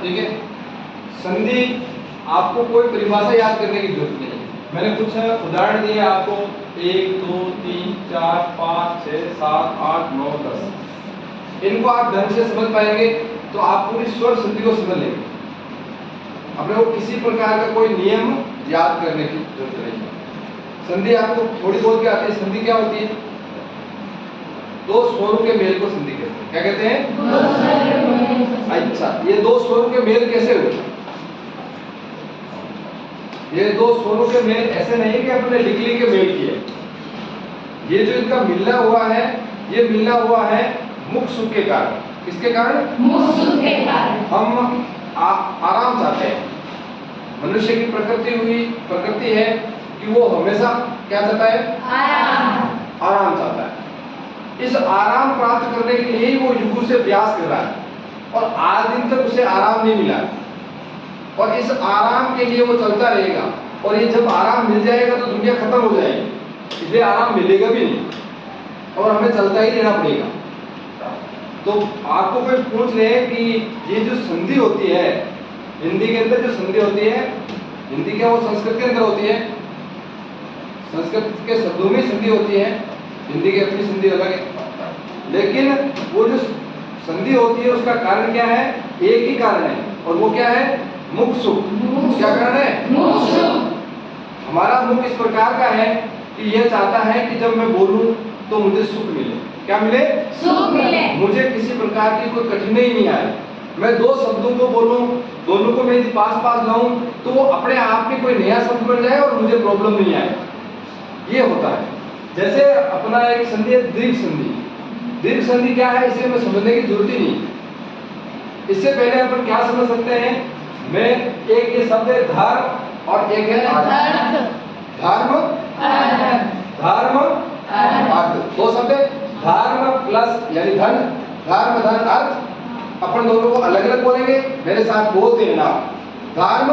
ठीक है। संधि आपको कोई परिभाषा याद करने की जरूरत नहीं है। मैंने कुछ उदाहरण दिए आपको, 1 2 3 4 5 6 7 8 9 10। इनको आप ढंग से समझ पाएंगे तो आप पूरी स्वर संधि को समझ लेंगे। अपने को किसी प्रकार का कोई नियम याद करने की जरूरत नहीं है। संधि आपको थोड़ी बहुत क्या आती है। संधि क्या होती है? दो स्वरों के मेल को संधि कहते हैं। क्या कहते हैं? अच्छा, ये दो स्वरों के मेल कैसे हुए? ये दो स्वरों के मेल ऐसे नहीं कि अपने लिख के मेल किए। ये जो इनका मिलना हुआ है, ये मिलना हुआ है मुख सुख के कारण। किसके कारण? मुख सुख के कारण। हम आराम चाहते हैं। मनुष्य की प्रकृति है कि वो हमेशा क्या चाहता है? आराम चाहता है। इस आराम प्राप्त करने के लिए ही वो युगों से प्रयास कर रहा है और आज दिन तक उसे आराम नहीं मिला और इस आराम के लिए वो चलता रहेगा और ये जब आराम मिल जाएगा तो दुनिया खत्म हो जाएगी, इसलिए आराम मिलेगा भी नहीं और हमें चलता ही रहना पड़ेगा। तो आपको कोई पूछ ले कि ये जो संधि होती है हिंदी के अंदर, जो संधि होती है, हिंदी क्या वो संस्कृत के अंदर होती है? संस्कृत के शब्दों में संधि होती है, हिंदी की अपनी संधि अलग है। लेकिन वो जो संधि होती है उसका कारण क्या है? एक ही कारण है और वो क्या है? मुख सुख। क्या कारण है? मुख सुख। हमारा मुख इस प्रकार का है कि यह चाहता है कि जब मैं बोलूं तो मुझे सुख मिले। क्या मिले? सुख मिले। मुझे किसी प्रकार की कोई कठिनाई नहीं आए। मैं दो शब्दों को बोलूं, दोनों को मैं यदि पास लाऊं तो वो अपने आप में कोई नया शब्द बन जाए और मुझे प्रॉब्लम नहीं आए। ये होता है। जैसे अपना एक संधि है दीर्घ संधि। दीर्घ संधि क्या है इसे हमें समझने की जरूरत ही नहीं। इससे पहले अपन क्या समझ सकते हैं? मैं एक ये शब्द है धर्म और एक है अर्थ। धर्म धर्म अर्थ, दो शब्द है। धर्म प्लस यानी धन, धर्म धन अर्थ। अपन दोनों को अलग अलग बोलेंगे, मेरे साथ बोलते रहना। धर्म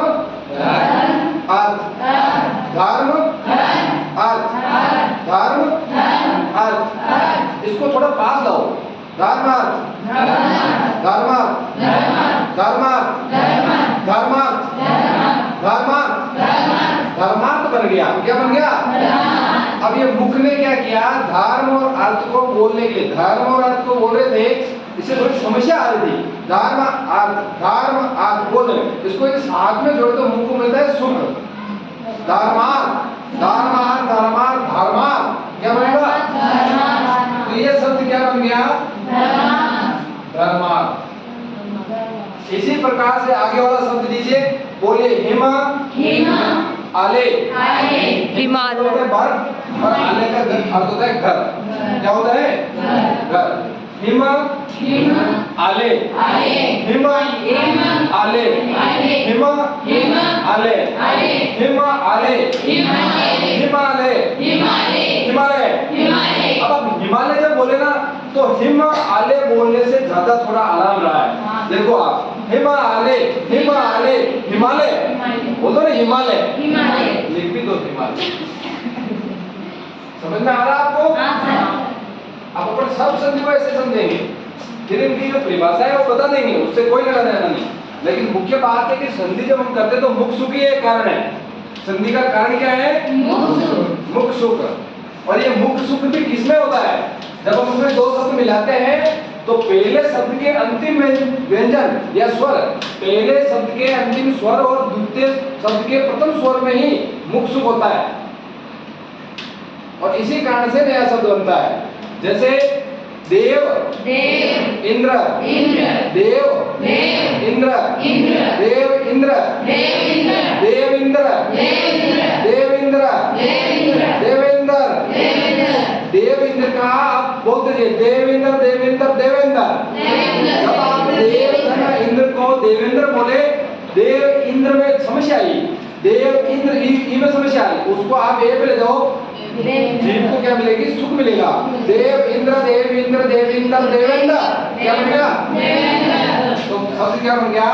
अर्थ, धर्म अर्थ, धर्म अर्थ। इसको थोड़ा पास लाओ। धर्मार्थ, धर्मार्थ, धर्मार्थ, धर्मार्थ, धर्मार्थ, धर्मार्थ बन गया। क्या बन गया? अब ये मुख ने क्या किया? धर्म और अर्थ को बोलने के लिए धर्म और अर्थ को बोल रहे थे, इससे थोड़ी समस्या आ रही थी। धर्म अर्थ बोल रहे, इसको इस हाथ में जोड़ तो मुख को मिलता है सुख। धर्मार्थ, धर्मार्थ, धर्मार्थ, धर्मार्थ क्या बनेगा? तो ये शब्द क्या बन गया? धर्मार्थ। इसी प्रकार से आगे वाला शब्द लीजिए, बोलिए हिम आले। हिमालय। बर और आले का अर्थ होता है घर। क्या होता है? घर। हिम आले, हिम आले, हिम आले, हिमालय, हिमालय। अब हिमालय जब बोले ना तो हिम आले बोलने से ज्यादा थोड़ा आराम रहा है। देखो आप हिमालय, हिमालय, हिमालय बोलो ना, हिमालय लिख भी दो हिमालय। समझ में आ रहा आपको? आप अपन सब संधि को ऐसे समझेंगे, फिर इनकी जो परिभाषा है वो बता देंगे, उससे कोई लेना देना नहीं। लेकिन मुख्य बात है कि संधि जब हम करते हैं तो मुख सुख ही एक कारण है। संधि का कारण क्या है? मुख सुख। और ये मुख सुख भी किसमें होता है? जब हम उसमें दो शब्द मिलाते हैं तो पहले शब्द के अंतिम व्यंजन या स्वर, पहले शब्द के अंतिम स्वर और द्वितीय शब्द के प्रथम स्वर में ही मुख सुख होता है और इसी कारण से नया शब्द बनता है। जैसे देव, इंद्र, देव, इंद्र, देव, इंद्र, देवेंद्र, देवेंद्र का आप बोलते रहिए, देवेंद्र, देवेंद्र, देवेंद्र। जब आप देव तथा इंद्र को देवेंद्र बोले, देव इंद्र में समस्या आई, देव इंद्र ई में समस्या आई, उसको आप ए पे ले जाओ, जीव को क्या मिलेगी? सुख मिलेगा। देव इंद्र, देवेंद्र, देवेंद्र, देवेंद्र क्या बनेगा? तो शब्द क्या बन गया?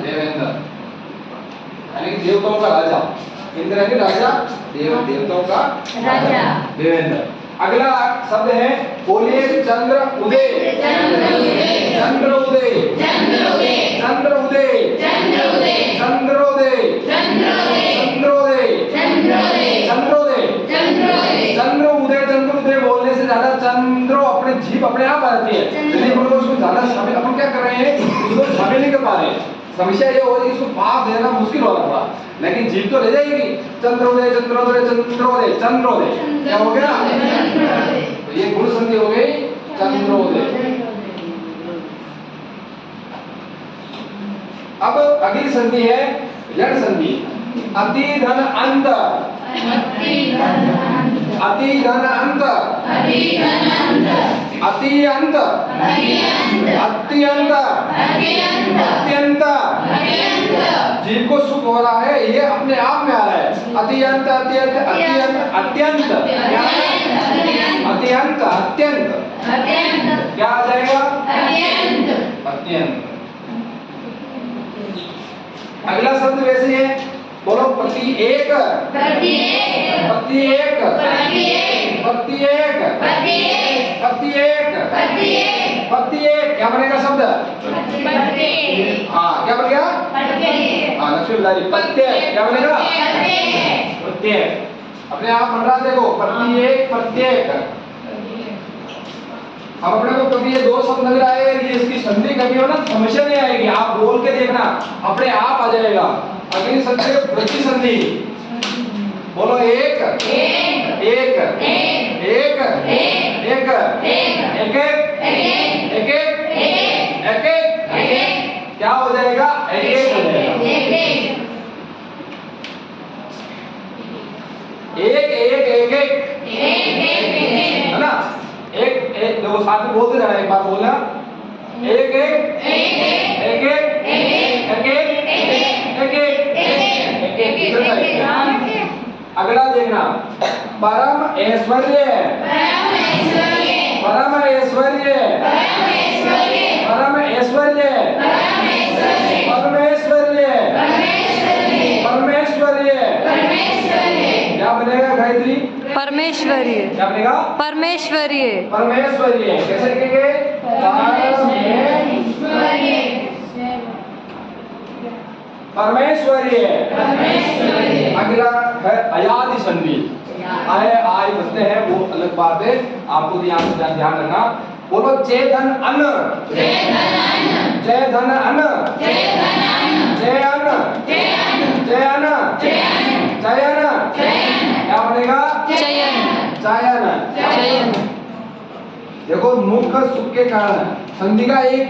देवेंद्र। यानी देवताओं का राजा। इंद्र यानी राजा, देव देवताओं का राजा, देवेंद्र। अगला शब्द है, बोलिए चंद्र उदय। चंद्र उदय, चंद्र उदय, चंद्र उदय, जाती है, यदि हम लोग उसको ज्यादा शामिल, अपन क्या कर रहे हैं, उसको शामिल नहीं कर पा रहे हैं। समस्या ये हो रही है, इसको पाप देना मुश्किल वाला था, लेकिन जीत तो ले जाएगी। चंद्रोदय चंद्रोदय चंद्रोदय चंद्रोदय, क्या हो गया, तो ये गुण संधि हो गई चंद्रोदय। अब अगली संधि है यण संधि। अति धन अंत, अति धन अंत, अति अंत, अत्यंत, अत्यंत, जीव को सुख हो रहा है, ये अपने आप में आ रहा है। अत्यंत अत्यंत अत्यंत अत्यंत, क्या है, अत्यंत अत्यंत, क्या आ जाएगा, अत्यंत। अगला शब्द वैसे है, बोलो, प्रति एक, प्रति एक, प्रति एक, प्रति एक, प्रति एक, प्रति एक, प्रति एक, क्या बनेगा शब्द, हाँ क्या बन गया, हाँ लक्ष्मी बिलारी, प्रत्येक, क्या बनेगा, प्रत्येक, अपने आप बन रहा, देखो, प्रत्येक प्रत्येक। अब अपने को कभी ये दो शब्द लग रहा है, ये इसकी संधि कभी हो ना, समस्या नहीं आएगी, आप बोल के देखना, अपने आप आ जाएगा। अगली संधि वृद्धि संधि, बोलो, एक, एक, एक, एक, एक, एक, एक, क्या हो जाएगा, एक हो जाएगा, एक, है ना, एक एक, देखो साथ में बोलते जाना, एक बार बोलना, एक एक, एक एक, अगला देखना, परम ऐश्वर्य, परम ऐश्वर्य, परम ऐश्वर्य, परमेश्वर्य, परमेश्वर्य, क्या बनेगा गायत्री, परमेश्वर्य, क्या बनेगा, परमेश्वर्य, परमेश्वर्य, कैसे लिखेंगे, परमेश्वर्य, परमेश्वर्य। अगला है अयादि संधि, आय आय बसते हैं, वो अलग बात है, आपको ध्यान रखना। बोलो, जय धन अन्न, जय धन अन्न, जय धन अन्न, जय अन्न, जय अन्न, चयन, क्या बनेगा, चयन। देखो, मुख्य सुख के कारण संधि का एक,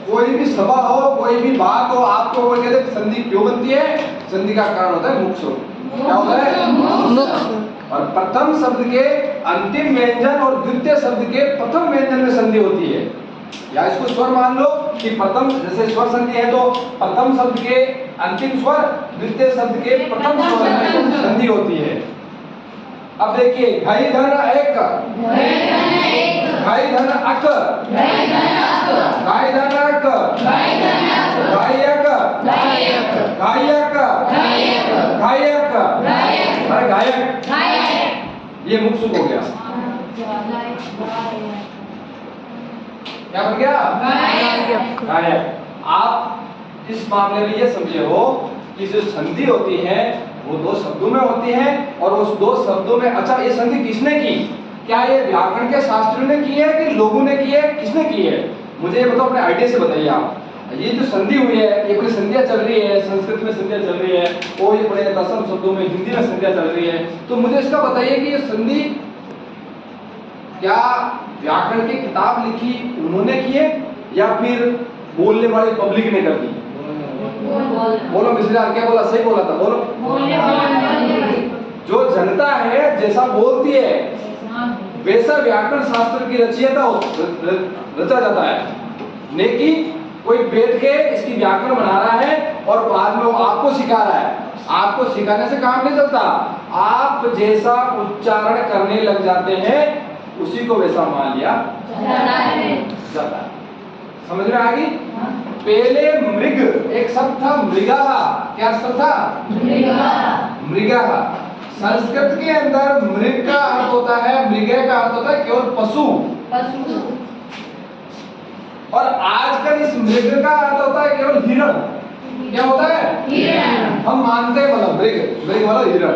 कोई भी सभा हो, कोई भी बात हो, आपको कोई कहते संधि क्यों बनती है, संधि का कारण होता है मुख्य सुख। क्या होता है, मुख्य। और प्रथम शब्द के अंतिम व्यंजन और द्वितीय शब्द के प्रथम व्यंजन में संधि होती है, या इसको स्वर मान लो कि प्रथम, जैसे स्वर संधि है तो प्रथम शब्द के अंतिम स्वर, द्वितीय शब्द के प्रथम स्वर में संधि होती है। अब देखिए, घई धन एक, घई धन अक, घाई धन अक, घायक, घायक, घायक, अरे गायक, ये मुख सुख हो गया, क्या बन गया, गायक। आप इस मामले में ये समझे हो कि जो संधि होती है वो दो शब्दों में होती है, और उस दो शब्दों में, अच्छा ये संधि किसने की, क्या ये व्याकरण के शास्त्रियों ने की है कि लोगों ने की है, किसने की है, मुझे ये बताओ, अपने आइडिया से बताइए आप। ये जो संधि हुई है, ये पूरी संधियां चल रही है, संस्कृत में संधियां चल रही है, और ये बड़े दसम शब्दों में हिंदी में संधियां चल रही है, तो मुझे इसका बताइए कि ये संधि क्या व्याकरण की किताब लिखी उन्होंने की है, या फिर बोलने वाली पब्लिक ने कर दी, बोलो मिश्रा, क्या बोला, सही बोला था, बोलो, जो जनता है जैसा बोलती है वैसा व्याकरण शास्त्र की रचयिता रचा जाता है, नहीं कि कोई बैठ के इसकी व्याकरण बना रहा है और बाद में वो आपको सिखा रहा है। आपको सिखाने से काम नहीं चलता, आप जैसा उच्चारण करने लग जाते हैं उसी को वैसा मान लिया जाता है। समझ में आ गई? पहले मृग एक शब्द था, मृगा, क्या शब्द था, मृगा। संस्कृत के अंदर मृग का अर्थ होता है, मृगे का अर्थ होता है केवल पशु, और आजकल इस मृग का अर्थ होता है केवल हिरण। क्या होता है, हिरण। हम मानते हैं मतलब मृग मतलब हिरण,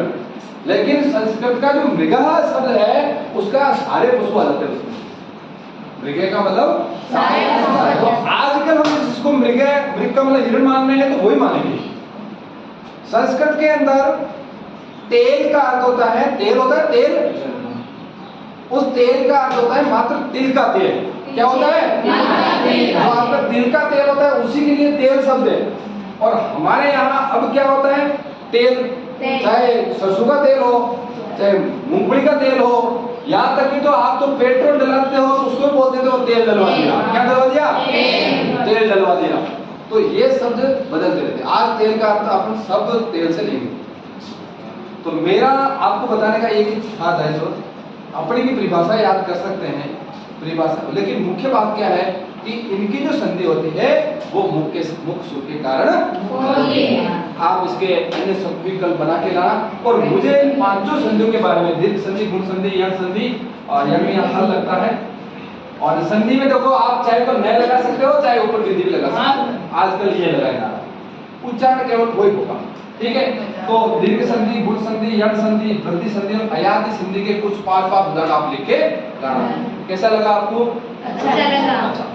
लेकिन संस्कृत का जो मृगा शब्द है उसका सारे पशु आ जाते हैं उसमें। मृगे का मतलब सहायक। तो आजकल हम जिसको मृग का मतलब हिरण मान रहे हैं तो वही मानेंगे। संस्कृत के अंदर तेल का अर्थ होता है, तेल होता है तेल, उस तेल का अर्थ होता है मात्र तिल का तेल। क्या होता है? जो आपका तिल का तेल होता है उसी के लिए तेल शब्द है। और हमारे यहाँ अब क्या होता है? तेल, चाहे सरसों का तेल हो, चाहे मूंगफली का तेल हो, यहाँ तक कि तो आप तो पेट्रोल डलाते हो तो उसको बोलते हो तेल डलवा दिया। क्या डलवा दिया? तेल डलवा दिया। तो ये शब्द बदलते रहते हैं। आज तेल का अर्थ अपन सब तेल से लेंगे। तो मेरा आपको बताने का एक ही था जो अपनी भी परिभाषा याद कर सकते हैं परिभाषा, लेकिन मुख्य बात क्या है कि इनकी जो संधि होती है वो मुख्य सुख के कारण आप इसके अन्य शब्द विकल्प बना के लाना। और मुझे पांचों संधियों के बारे में दीर्घ संधि, गुण संधि, यण संधि और यण में यहाँ हल लगता है। और संधि में देखो आप चाहे तो नए लगा सकते हो, चाहे ऊपर बिंदी भी लगा सकते हो। आजकल ये लगाया उच्चारण केवल वही होगा। ठीक है, तो दीर्घ संधि, गुण संधि, यण संधि, वृद्धि संधि और अयाति संधि के कुछ 5 उदाहरण आप लिख के लाना। कैसा लगा आपको? अच्छा लगा।